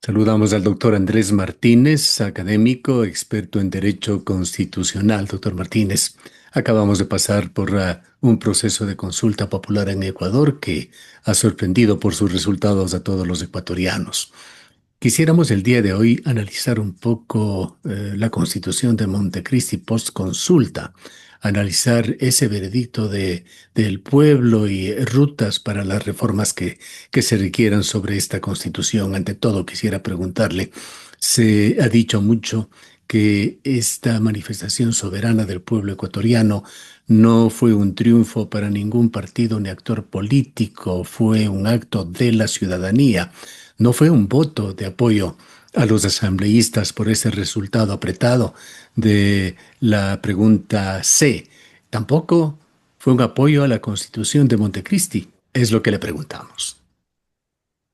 Saludamos al doctor Andrés Martínez, académico, experto en Derecho Constitucional. Doctor Martínez, acabamos de pasar por un proceso de consulta popular en Ecuador que ha sorprendido por sus resultados a todos los ecuatorianos. Quisiéramos el día de hoy analizar un poco la Constitución de Montecristi post consulta, analizar ese veredicto del pueblo y rutas para las reformas que se requieran sobre esta Constitución. Ante todo, quisiera preguntarle, se ha dicho mucho que esta manifestación soberana del pueblo ecuatoriano no fue un triunfo para ningún partido ni actor político, fue un acto de la ciudadanía. No fue un voto de apoyo a los asambleístas por ese resultado apretado de la pregunta C. Tampoco fue un apoyo a la Constitución de Montecristi. Es lo que le preguntamos.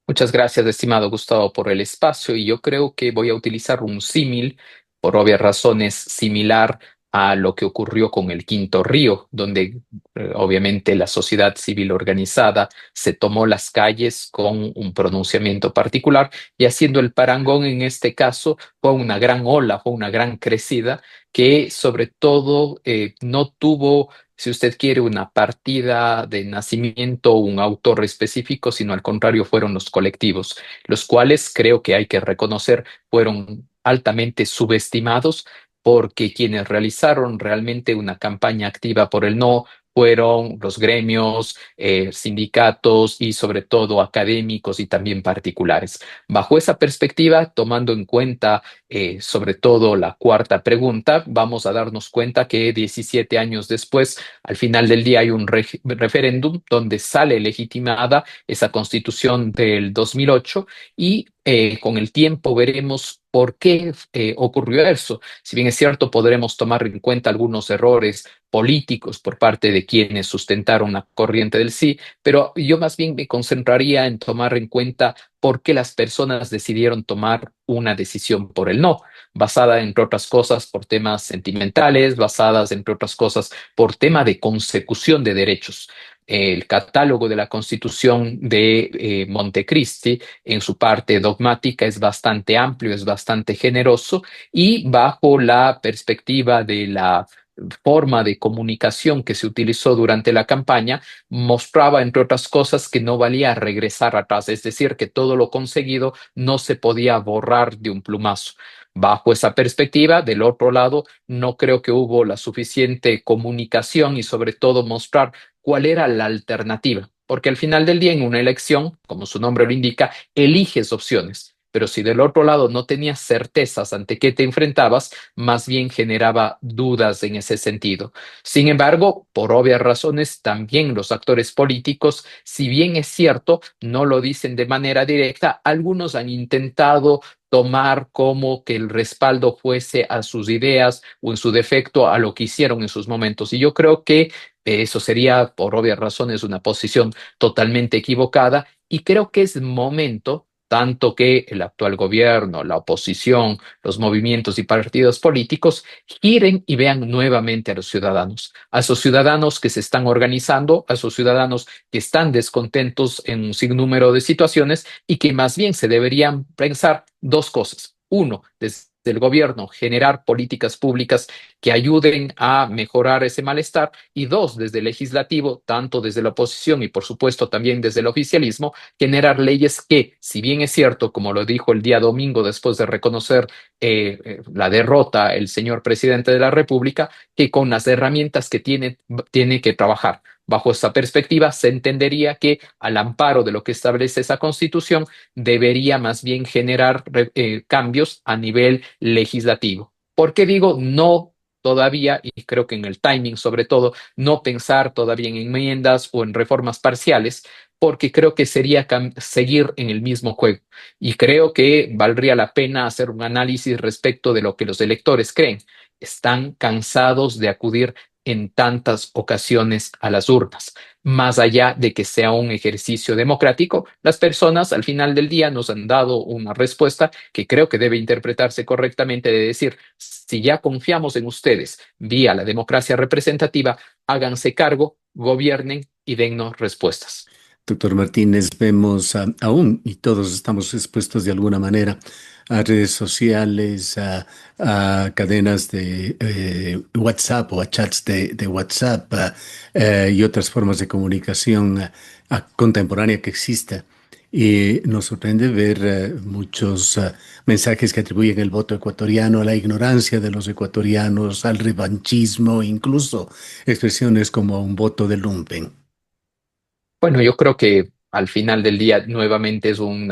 Muchas gracias, estimado Gustavo, por el espacio y yo creo que voy a utilizar un símil, por obvias razones, similar a lo que ocurrió con el Quinto Río, donde obviamente la sociedad civil organizada se tomó las calles con un pronunciamiento particular y haciendo el parangón en este caso fue una gran ola, fue una gran crecida que sobre todo no tuvo, si usted quiere, una partida de nacimiento o un autor específico, sino al contrario fueron los colectivos, los cuales creo que hay que reconocer fueron altamente subestimados porque quienes realizaron realmente una campaña activa por el no fueron los gremios, sindicatos y sobre todo académicos y también particulares. Bajo esa perspectiva, tomando en cuenta sobre todo la cuarta pregunta, vamos a darnos cuenta que 17 años después, al final del día hay un referéndum donde sale legitimada esa constitución del 2008 y con el tiempo veremos por qué ocurrió eso. Si bien es cierto, podremos tomar en cuenta algunos errores políticos por parte de quienes sustentaron la corriente del sí, pero yo más bien me concentraría en tomar en cuenta por qué las personas decidieron tomar una decisión por el no, basada entre otras cosas por temas sentimentales, basadas entre otras cosas por tema de consecución de derechos. El catálogo de la Constitución de Montecristi en su parte dogmática es bastante amplio, es bastante generoso y bajo la perspectiva de la forma de comunicación que se utilizó durante la campaña, mostraba, entre otras cosas, que no valía regresar atrás, es decir, que todo lo conseguido no se podía borrar de un plumazo. Bajo esa perspectiva, del otro lado, no creo que hubo la suficiente comunicación y sobre todo mostrar cuál era la alternativa, porque al final del día en una elección, como su nombre lo indica, eliges opciones. Pero si del otro lado no tenías certezas ante qué te enfrentabas, más bien generaba dudas en ese sentido. Sin embargo, por obvias razones, también los actores políticos, si bien es cierto, no lo dicen de manera directa, algunos han intentado tomar como que el respaldo fuese a sus ideas o en su defecto a lo que hicieron en sus momentos. Y yo creo que eso sería, por obvias razones, una posición totalmente equivocada y creo que es momento, tanto que el actual gobierno, la oposición, los movimientos y partidos políticos giren y vean nuevamente a esos ciudadanos que se están organizando, a esos ciudadanos que están descontentos en un sinnúmero de situaciones y que más bien se deberían pensar dos cosas. Uno, desde el gobierno, generar políticas públicas que ayuden a mejorar ese malestar y dos, desde el legislativo, tanto desde la oposición y por supuesto también desde el oficialismo, generar leyes que, si bien es cierto, como lo dijo el día domingo después de reconocer la derrota el señor presidente de la República, que con las herramientas que tiene que trabajar. Bajo esta perspectiva, se entendería que al amparo de lo que establece esa constitución, debería más bien generar cambios a nivel legislativo. ¿Por qué digo no todavía, y creo que en el timing sobre todo, no pensar todavía en enmiendas o en reformas parciales? Porque creo que sería seguir en el mismo juego. Y creo que valdría la pena hacer un análisis respecto de lo que los electores creen. Están cansados de acudir en tantas ocasiones a las urnas. Más allá de que sea un ejercicio democrático, las personas al final del día nos han dado una respuesta que creo que debe interpretarse correctamente de decir, si ya confiamos en ustedes vía la democracia representativa, háganse cargo, gobiernen y dennos respuestas. Doctor Martínez, vemos aún, y todos estamos expuestos de alguna manera, a redes sociales, a cadenas de WhatsApp o a chats de WhatsApp y otras formas de comunicación contemporánea que exista. Y nos sorprende ver muchos mensajes que atribuyen el voto ecuatoriano a la ignorancia de los ecuatorianos, al revanchismo, incluso expresiones como un voto de lumpen. Bueno, yo creo que al final del día nuevamente es un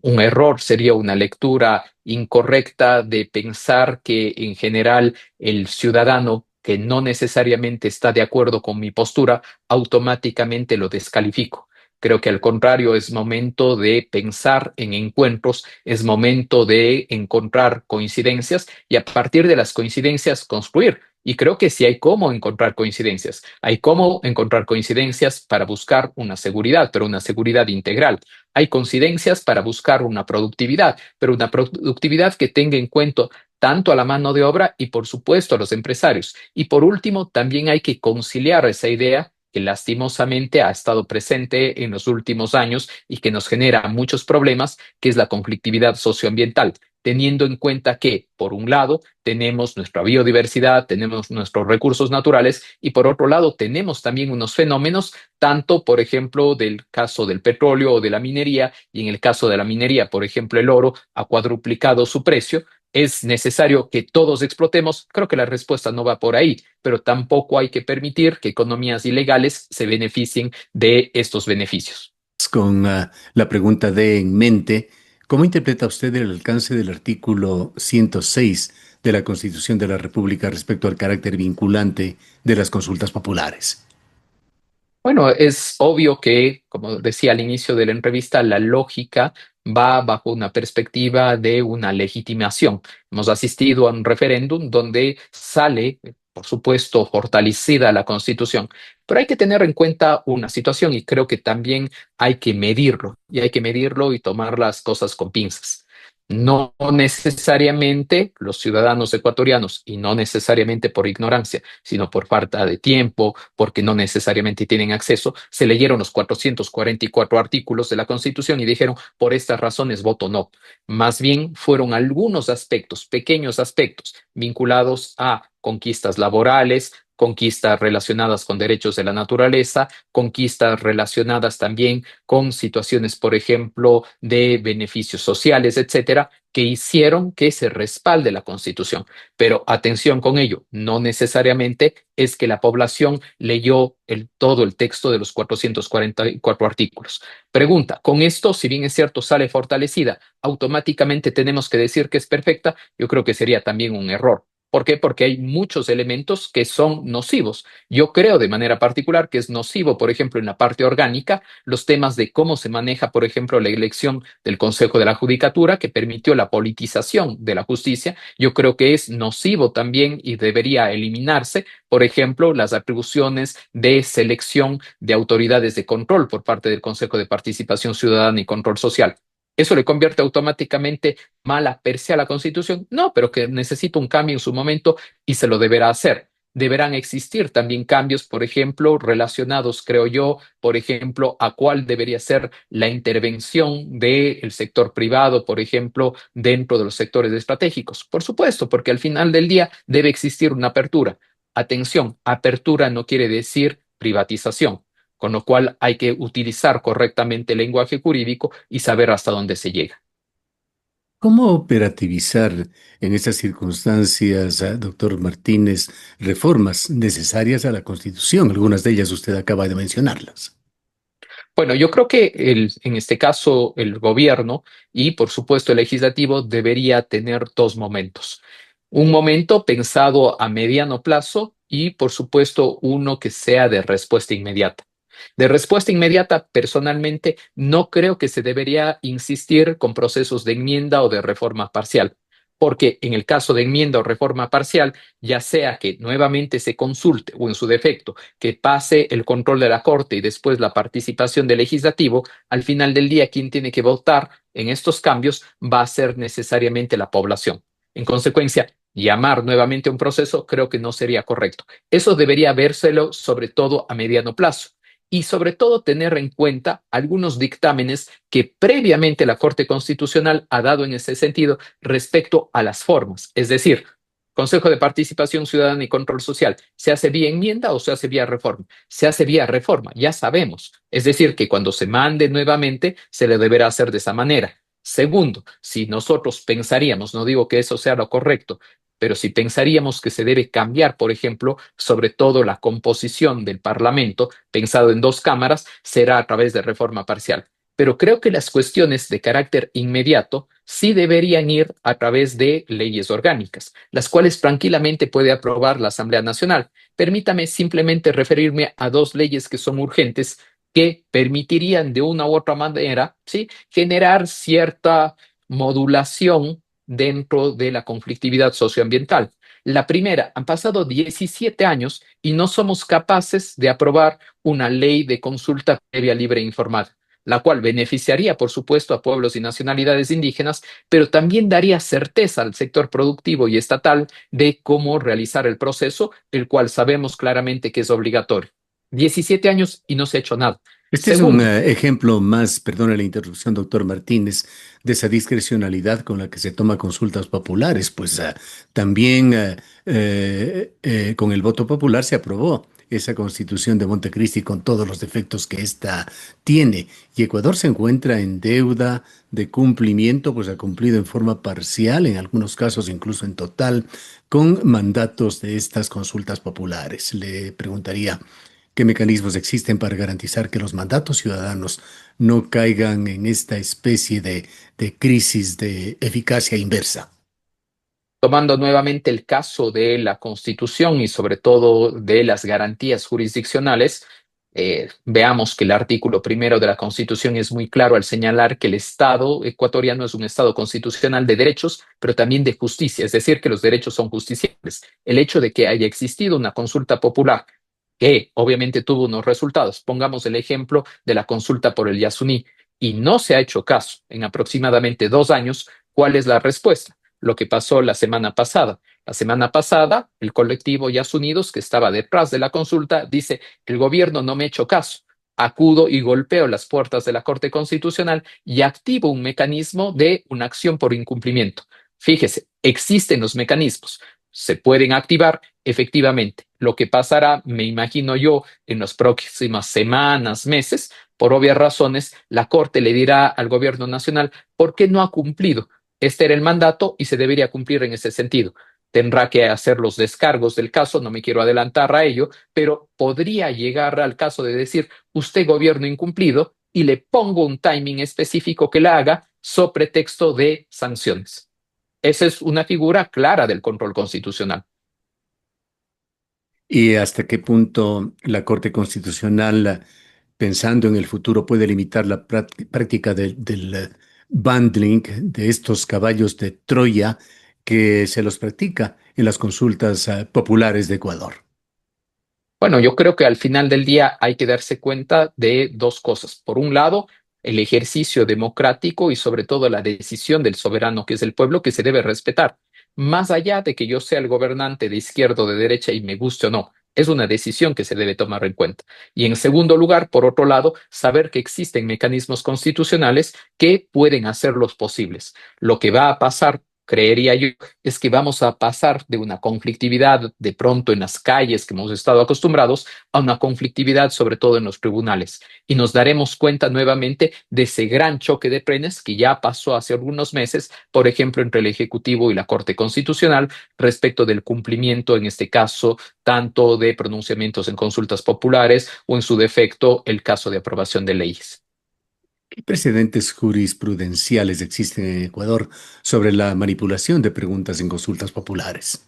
error, sería una lectura incorrecta de pensar que en general el ciudadano que no necesariamente está de acuerdo con mi postura, automáticamente lo descalifico. Creo que al contrario es momento de pensar en encuentros, es momento de encontrar coincidencias y a partir de las coincidencias construir. Y creo que sí hay cómo encontrar coincidencias. Hay cómo encontrar coincidencias para buscar una seguridad, pero una seguridad integral. Hay coincidencias para buscar una productividad, pero una productividad que tenga en cuenta tanto a la mano de obra y, por supuesto, a los empresarios. Y por último, también hay que conciliar esa idea que lastimosamente ha estado presente en los últimos años y que nos genera muchos problemas, que es la conflictividad socioambiental, teniendo en cuenta que, por un lado, tenemos nuestra biodiversidad, tenemos nuestros recursos naturales y, por otro lado, tenemos también unos fenómenos tanto, por ejemplo, del caso del petróleo o de la minería, y en el caso de la minería, por ejemplo, el oro ha cuadruplicado su precio. ¿Es necesario que todos explotemos? Creo que la respuesta no va por ahí, pero tampoco hay que permitir que economías ilegales se beneficien de estos beneficios. Con la pregunta D en mente, ¿cómo interpreta usted el alcance del artículo 106 de la Constitución de la República respecto al carácter vinculante de las consultas populares? Bueno, es obvio que, como decía al inicio de la entrevista, la lógica va bajo una perspectiva de una legitimación. Hemos asistido a un referéndum donde sale, por supuesto, fortalecida la Constitución, pero hay que tener en cuenta una situación y creo que también hay que medirlo, y hay que medirlo y tomar las cosas con pinzas. No necesariamente los ciudadanos ecuatorianos, y no necesariamente por ignorancia, sino por falta de tiempo, porque no necesariamente tienen acceso, se leyeron los 444 artículos de la Constitución y dijeron, por estas razones voto no. Más bien fueron algunos aspectos, pequeños aspectos, vinculados a conquistas laborales, conquistas relacionadas con derechos de la naturaleza, conquistas relacionadas también con situaciones, por ejemplo, de beneficios sociales, etcétera, que hicieron que se respalde la Constitución. Pero atención con ello, no necesariamente es que la población leyó todo el texto de los 444 artículos. Pregunta, ¿con esto, si bien es cierto, sale fortalecida, automáticamente tenemos que decir que es perfecta? Yo creo que sería también un error. ¿Por qué? Porque hay muchos elementos que son nocivos. Yo creo de manera particular que es nocivo, por ejemplo, en la parte orgánica, los temas de cómo se maneja, por ejemplo, la elección del Consejo de la Judicatura, que permitió la politización de la justicia. Yo creo que es nocivo también y debería eliminarse, por ejemplo, las atribuciones de selección de autoridades de control por parte del Consejo de Participación Ciudadana y Control Social. ¿Eso le convierte automáticamente mala per se a la Constitución? No, pero que necesita un cambio en su momento y se lo deberá hacer. Deberán existir también cambios, por ejemplo, relacionados, creo yo, por ejemplo, a cuál debería ser la intervención del sector privado, por ejemplo, dentro de los sectores estratégicos. Por supuesto, porque al final del día debe existir una apertura. Atención, apertura no quiere decir privatización, con lo cual hay que utilizar correctamente el lenguaje jurídico y saber hasta dónde se llega. ¿Cómo operativizar en estas circunstancias, doctor Martínez, reformas necesarias a la Constitución? Algunas de ellas usted acaba de mencionarlas. Bueno, yo creo que en este caso el gobierno y por supuesto el legislativo debería tener dos momentos. Un momento pensado a mediano plazo y por supuesto uno que sea de respuesta inmediata. De respuesta inmediata, personalmente, no creo que se debería insistir con procesos de enmienda o de reforma parcial, porque en el caso de enmienda o reforma parcial, ya sea que nuevamente se consulte o en su defecto que pase el control de la Corte y después la participación del legislativo, al final del día quien tiene que votar en estos cambios va a ser necesariamente la población. En consecuencia, llamar nuevamente a un proceso creo que no sería correcto. Eso debería vérselo sobre todo a mediano plazo. y sobre todo tener en cuenta algunos dictámenes que previamente la Corte Constitucional ha dado en ese sentido respecto a las formas. Es decir, Consejo de Participación Ciudadana y Control Social, ¿se hace vía enmienda o se hace vía reforma? Se hace vía reforma, ya sabemos. Es decir, que cuando se mande nuevamente, se le deberá hacer de esa manera. Segundo, si nosotros pensaríamos, no digo que eso sea lo correcto, pero si pensaríamos que se debe cambiar, por ejemplo, sobre todo la composición del Parlamento, pensado en dos cámaras, será a través de reforma parcial. Pero creo que las cuestiones de carácter inmediato sí deberían ir a través de leyes orgánicas, las cuales tranquilamente puede aprobar la Asamblea Nacional. Permítame simplemente referirme a dos leyes que son urgentes que permitirían de una u otra manera, ¿sí?, generar cierta modulación dentro de la conflictividad socioambiental. La primera, han pasado 17 años y no somos capaces de aprobar una ley de consulta previa libre e informada, la cual beneficiaría, por supuesto, a pueblos y nacionalidades indígenas, pero también daría certeza al sector productivo y estatal de cómo realizar el proceso, el cual sabemos claramente que es obligatorio. 17 años y no se ha hecho nada. Este es un Segundo, ejemplo más, perdone la interrupción, doctor Martínez, de esa discrecionalidad con la que se toma consultas populares, pues también con el voto popular se aprobó esa constitución de Montecristi con todos los defectos que ésta tiene. Y Ecuador se encuentra en deuda de cumplimiento, pues ha cumplido en forma parcial, en algunos casos incluso en total, con mandatos de estas consultas populares. Le preguntaría, ¿qué mecanismos existen para garantizar que los mandatos ciudadanos no caigan en esta especie de crisis de eficacia inversa? tomando nuevamente el caso de la Constitución y sobre todo de las garantías jurisdiccionales, veamos que el artículo primero de la Constitución es muy claro al señalar que el Estado ecuatoriano es un Estado constitucional de derechos, pero también de justicia, es decir, que los derechos son justiciables. El hecho de que haya existido una consulta popular que obviamente tuvo unos resultados, pongamos el ejemplo de la consulta por el Yasuní, y no se ha hecho caso en aproximadamente 2 años, ¿cuál es la respuesta? Lo que pasó la semana pasada. La semana pasada, el colectivo Yas Unidos, que estaba detrás de la consulta, dice, el gobierno no me ha hecho caso. Acudo y golpeo las puertas de la Corte Constitucional y activo un mecanismo de una acción por incumplimiento. Fíjese, existen los mecanismos, se pueden activar efectivamente. Lo que pasará, me imagino yo, en las próximas semanas, meses, por obvias razones, la Corte le dirá al gobierno nacional por qué no ha cumplido. Este era el mandato y se debería cumplir en ese sentido. Tendrá que hacer los descargos del caso, no me quiero adelantar a ello, pero podría llegar al caso de decir, usted gobierno incumplido, y le pongo un timing específico que la haga sobre pretexto de sanciones. Esa es una figura clara del control constitucional. ¿Y hasta qué punto la Corte Constitucional, pensando en el futuro, puede limitar la práctica del bundling de estos caballos de Troya que se los practica en las consultas populares de Ecuador? Bueno, yo creo que al final del día hay que darse cuenta de dos cosas. Por un lado, el ejercicio democrático y sobre todo la decisión del soberano, que es el pueblo, que se debe respetar. Más allá de que yo sea el gobernante de izquierda o de derecha y me guste o no, es una decisión que se debe tomar en cuenta. Y en segundo lugar, por otro lado, saber que existen mecanismos constitucionales que pueden hacerlos posibles. Lo que va a pasar, creería yo, es que vamos a pasar de una conflictividad de pronto en las calles que hemos estado acostumbrados a una conflictividad sobre todo en los tribunales. Y nos daremos cuenta nuevamente de ese gran choque de trenes que ya pasó hace algunos meses, por ejemplo, entre el Ejecutivo y la Corte Constitucional respecto del cumplimiento, en este caso, tanto de pronunciamientos en consultas populares o en su defecto el caso de aprobación de leyes. ¿Qué precedentes jurisprudenciales existen en Ecuador sobre la manipulación de preguntas en consultas populares?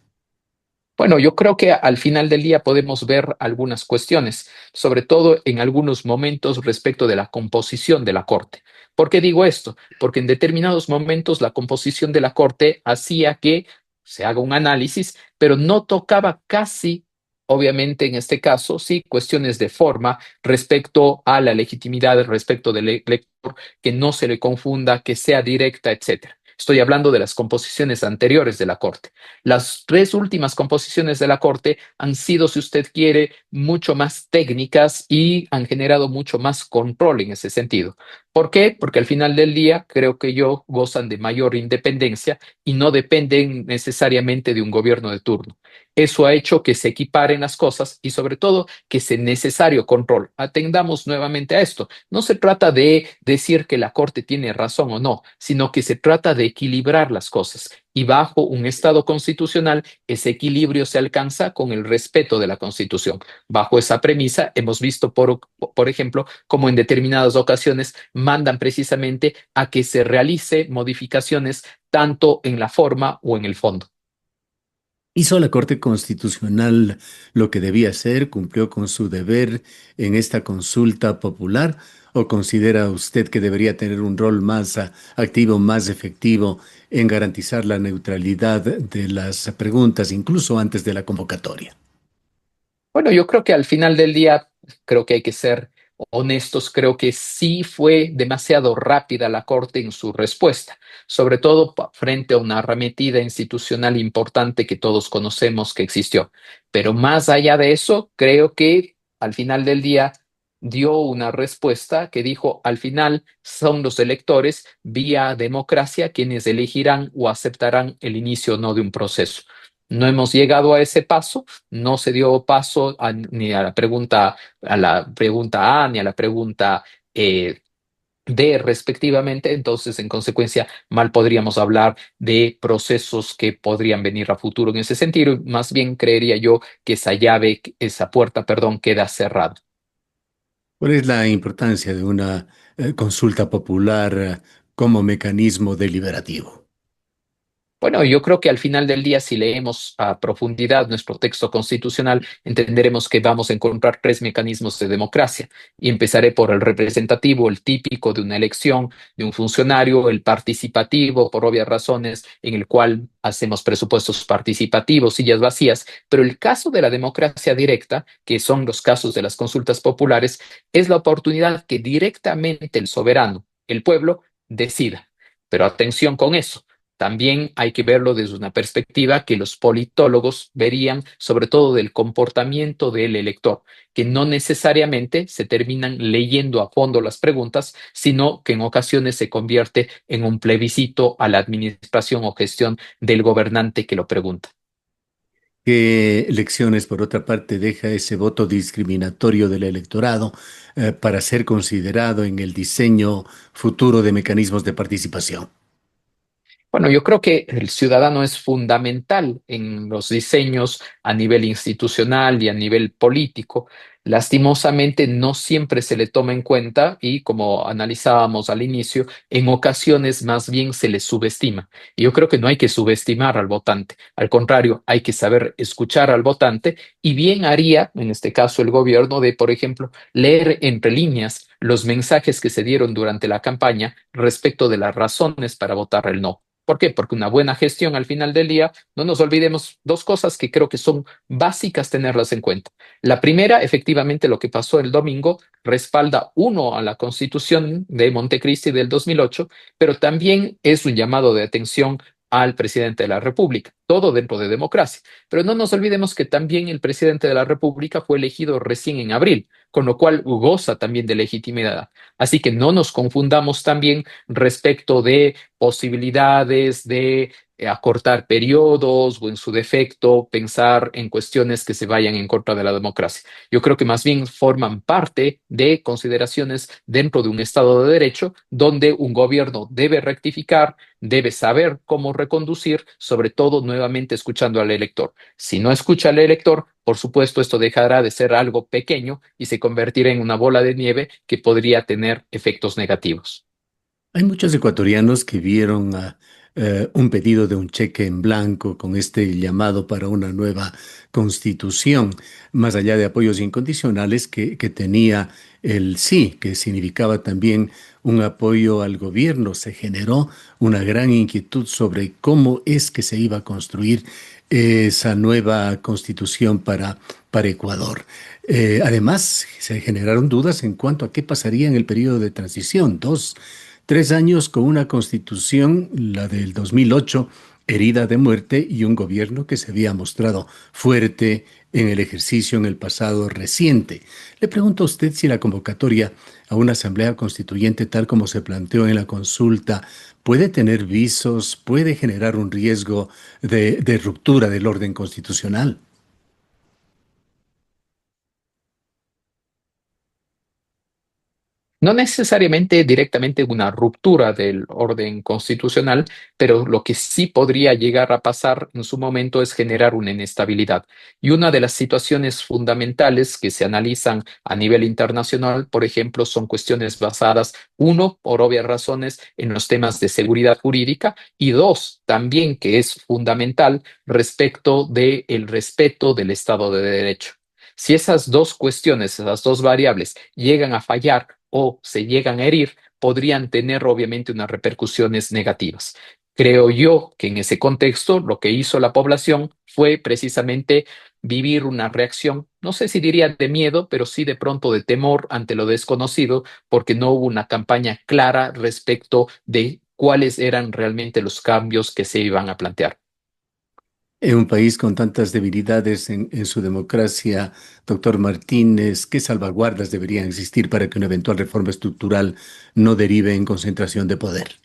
Bueno, yo creo que al final del día podemos ver algunas cuestiones, sobre todo en algunos momentos respecto de la composición de la Corte. ¿Por qué digo esto? Porque en determinados momentos la composición de la Corte hacía que se haga un análisis, pero no tocaba casi, obviamente en este caso, sí, cuestiones de forma respecto a la legitimidad, respecto del elector, que no se le confunda, que sea directa, etcétera. Estoy hablando de las composiciones anteriores de la Corte. Las tres últimas composiciones de la Corte han sido, si usted quiere, mucho más técnicas y han generado mucho más control en ese sentido. ¿Por qué? Porque al final del día creo que ellos gozan de mayor independencia y no dependen necesariamente de un gobierno de turno. Eso ha hecho que se equiparen las cosas y sobre todo que sea necesario control. Atendamos nuevamente a esto. No se trata de decir que la Corte tiene razón o no, sino que se trata de equilibrar las cosas. Y bajo un Estado constitucional, ese equilibrio se alcanza con el respeto de la Constitución. Bajo esa premisa, hemos visto, por ejemplo, cómo en determinadas ocasiones mandan precisamente a que se realice modificaciones tanto en la forma o en el fondo. ¿Hizo la Corte Constitucional lo que debía hacer? ¿Cumplió con su deber en esta consulta popular? ¿O considera usted que debería tener un rol más activo, más efectivo en garantizar la neutralidad de las preguntas, incluso antes de la convocatoria? Bueno, yo creo que al final del día, creo que hay que ser honestos, creo que sí fue demasiado rápida la Corte en su respuesta, sobre todo frente a una arremetida institucional importante que todos conocemos que existió. Pero más allá de eso, creo que al final del día dio una respuesta que dijo, al final son los electores vía democracia quienes elegirán o aceptarán el inicio o no de un proceso. No hemos llegado a ese paso, no se dio paso ni a la pregunta A, ni a la pregunta D, respectivamente. Entonces, en consecuencia, mal podríamos hablar de procesos que podrían venir a futuro en ese sentido. Más bien creería yo que esa puerta, perdón, queda cerrada. ¿Cuál es la importancia de una consulta popular como mecanismo deliberativo? Bueno, yo creo que al final del día, si leemos a profundidad nuestro texto constitucional, entenderemos que vamos a encontrar tres mecanismos de democracia. Y empezaré por el representativo, el típico de una elección de un funcionario, el participativo, por obvias razones, en el cual hacemos presupuestos participativos, sillas vacías. Pero el caso de la democracia directa, que son los casos de las consultas populares, es la oportunidad que directamente el soberano, el pueblo, decida. Pero atención con eso. También hay que verlo desde una perspectiva que los politólogos verían, sobre todo del comportamiento del elector, que no necesariamente se terminan leyendo a fondo las preguntas, sino que en ocasiones se convierte en un plebiscito a la administración o gestión del gobernante que lo pregunta. ¿Qué lecciones, por otra parte, deja ese voto discriminatorio del electorado para ser considerado en el diseño futuro de mecanismos de participación? Bueno, yo creo que el ciudadano es fundamental en los diseños a nivel institucional y a nivel político. Lastimosamente, no siempre se le toma en cuenta y, como analizábamos al inicio, en ocasiones más bien se le subestima. Y yo creo que no hay que subestimar al votante. Al contrario, hay que saber escuchar al votante y bien haría, en este caso, el gobierno de, por ejemplo, leer entre líneas los mensajes que se dieron durante la campaña respecto de las razones para votar el no. ¿Por qué? Porque una buena gestión al final del día, no nos olvidemos dos cosas que creo que son básicas tenerlas en cuenta. La primera, efectivamente, lo que pasó el domingo respalda uno a la Constitución de Montecristi del 2008, pero también es un llamado de atención al presidente de la República, todo dentro de democracia. Pero no nos olvidemos que también el presidente de la República fue elegido recién en abril, con lo cual goza también de legitimidad. Así que no nos confundamos también respecto de posibilidades de acortar periodos o en su defecto pensar en cuestiones que se vayan en contra de la democracia. Yo creo que más bien forman parte de consideraciones dentro de un Estado de Derecho donde un gobierno debe rectificar, debe saber cómo reconducir, sobre todo nuevamente escuchando al elector. Si no escucha al elector, por supuesto, esto dejará de ser algo pequeño y se convertirá en una bola de nieve que podría tener efectos negativos. Hay muchos ecuatorianos que vieron un pedido de un cheque en blanco con este llamado para una nueva constitución, más allá de apoyos incondicionales que tenía el sí, que significaba también un apoyo al gobierno. Se generó una gran inquietud sobre cómo es que se iba a construir esa nueva constitución para Ecuador. Además, se generaron dudas en cuanto a qué pasaría en el periodo de transición. 3 años con una constitución, la del 2008, herida de muerte y un gobierno que se había mostrado fuerte en el ejercicio en el pasado reciente. Le pregunto a usted si la convocatoria a una asamblea constituyente tal como se planteó en la consulta puede tener visos, puede generar un riesgo de ruptura del orden constitucional. No necesariamente directamente una ruptura del orden constitucional, pero lo que sí podría llegar a pasar en su momento es generar una inestabilidad. Y una de las situaciones fundamentales que se analizan a nivel internacional, por ejemplo, son cuestiones basadas, uno, por obvias razones, en los temas de seguridad jurídica y dos, también que es fundamental respecto del respeto del Estado de Derecho. Si esas dos cuestiones, esas dos variables llegan a fallar o se llegan a herir, podrían tener obviamente unas repercusiones negativas. Creo yo que en ese contexto lo que hizo la población fue precisamente vivir una reacción, no sé si diría de miedo, pero sí de pronto de temor ante lo desconocido, porque no hubo una campaña clara respecto de cuáles eran realmente los cambios que se iban a plantear. En un país con tantas debilidades en su democracia, doctor Martínez, ¿qué salvaguardas deberían existir para que una eventual reforma estructural no derive en concentración de poder?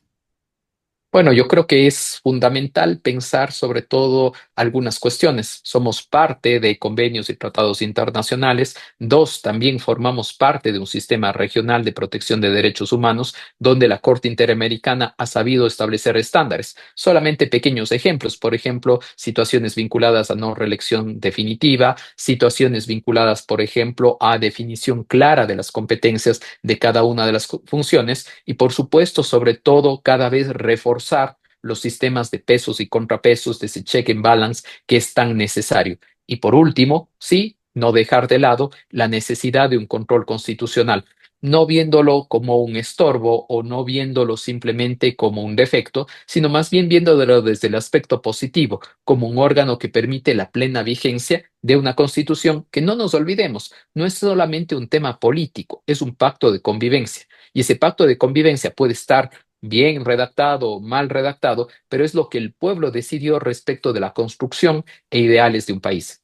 Bueno, yo creo que es fundamental pensar sobre todo algunas cuestiones. Somos parte de convenios y tratados internacionales. Dos, también formamos parte de un sistema regional de protección de derechos humanos donde la Corte Interamericana ha sabido establecer estándares. Solamente pequeños ejemplos, por ejemplo, situaciones vinculadas a no reelección definitiva, situaciones vinculadas, por ejemplo, a definición clara de las competencias de cada una de las funciones y, por supuesto, sobre todo, cada vez reforzar los sistemas de pesos y contrapesos de ese check and balance que es tan necesario. Y por último, sí, no dejar de lado la necesidad de un control constitucional, no viéndolo como un estorbo o no viéndolo simplemente como un defecto, sino más bien viéndolo desde el aspecto positivo, como un órgano que permite la plena vigencia de una constitución que no nos olvidemos, no es solamente un tema político, es un pacto de convivencia. Y ese pacto de convivencia puede estar bien redactado o mal redactado, pero es lo que el pueblo decidió respecto de la construcción e ideales de un país.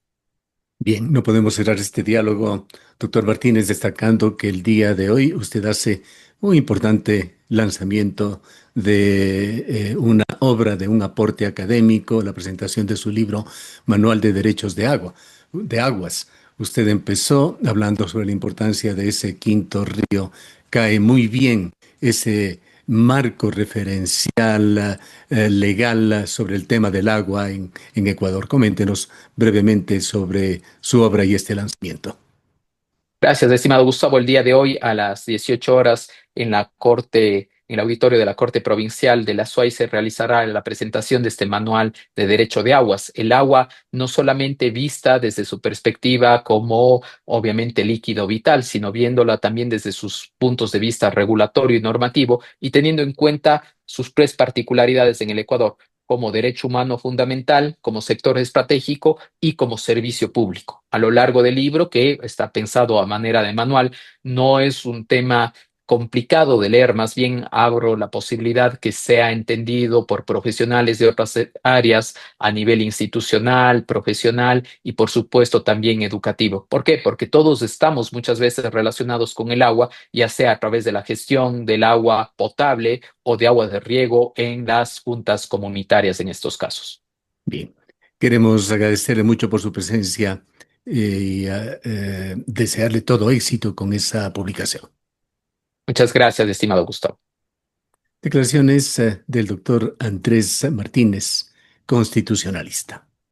Bien, no podemos cerrar este diálogo, doctor Martínez, destacando que el día de hoy usted hace un importante lanzamiento de una obra, de un aporte académico, la presentación de su libro Manual de Derechos de Aguas. Usted empezó hablando sobre la importancia de ese quinto río. Cae muy bien ese marco referencial legal sobre el tema del agua en Ecuador. Coméntenos brevemente sobre su obra y este lanzamiento. Gracias, estimado Gustavo. El día de hoy a las 18 horas en la Corte, en el auditorio de la Corte Provincial de la SUAY se realizará la presentación de este manual de derecho de aguas. El agua no solamente vista desde su perspectiva como obviamente líquido vital, sino viéndola también desde sus puntos de vista regulatorio y normativo y teniendo en cuenta sus tres particularidades en el Ecuador como derecho humano fundamental, como sector estratégico y como servicio público. A lo largo del libro, que está pensado a manera de manual, no es un tema complicado de leer, más bien abro la posibilidad que sea entendido por profesionales de otras áreas a nivel institucional, profesional y por supuesto también educativo. ¿Por qué? Porque todos estamos muchas veces relacionados con el agua, ya sea a través de la gestión del agua potable o de agua de riego en las juntas comunitarias en estos casos. Bien, queremos agradecerle mucho por su presencia y desearle todo éxito con esa publicación. Muchas gracias, estimado Gustavo. Declaraciones del doctor Andrés Martínez, constitucionalista.